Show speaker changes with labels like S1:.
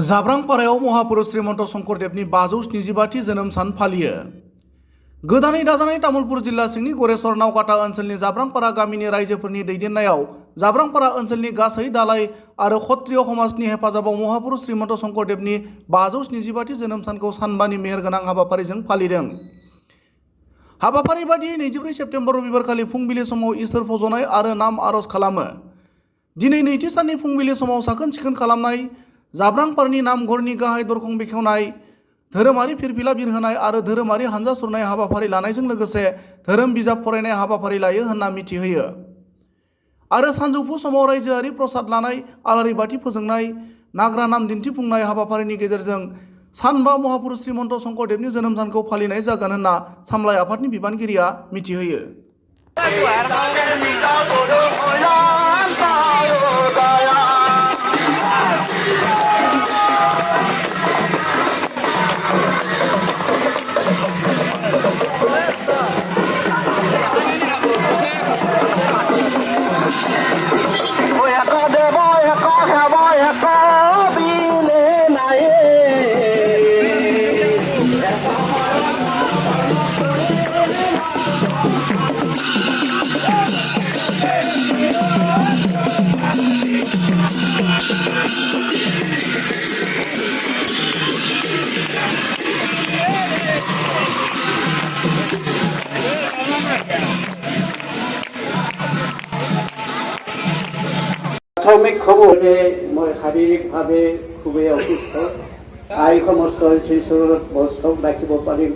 S1: जाब्रांपारायाव महापुरुष श्रीमन्त शंकरदेवनि 575थि जोनोम सान फालियो। गोदानै दाजानाय तामुलपुर जिल्ला सिंनि गरेस्वर नावकाटा ओनसोलनि जाब्रांपारा गामिनि रायजोफोरनि दैदेननायाव जाब्रांपारा ओनसोलनि गासै दालाय आरो क्षत्रिय समाजनि हेफाजाबाव महापुरुष श्रीमन्त शंकरदेवनि 575थि जोनोम सानखौ सानबानि मेहेरगोनां हाबाफारिजों फालिदों। हाबाफारि बादियै 24 सेप्तेम्बर रबिबारखालि फुंबिलि समाव इसोर फज'नाय आरो नाम आरज खालामो। दिनै नैथि साननि फुंबिलि समाव साखोन सिखोन खालामनाय, जाब्रांपारनि नामघरनि गाहाय दरखं बेखेवनाय, धोरोमारि फिरफिला बिरहोनाय आरो धोरोमारि हानजा सुरनाय हाबाफारि लानायजों लोगोसे धोरोम बिजाब फरायनाय हाबाफारि लायो होनना मिथिहोयो। आरो सानजौफु समाव रायजोआरि प्रसाद लानाय, आलारि बाथि फोजोंनाय, नाग्रा नाम दिन्थिफुंनाय हाबाफारिनि गेजेरजों सानबा महापुरुष श्रीमन्त शंकरदेवनि जोनोम सानखौ फालिनाय जागोन होनना सामलाय आफादनि बिबानगिरिया मिथिहोयो।
S2: प्राथमिक खबर मैं शारीरिकভাৱে খুবেই অসুস্থ। আই সমস্ত শিশুৰ বস্তু ৰাখিব পাৰিম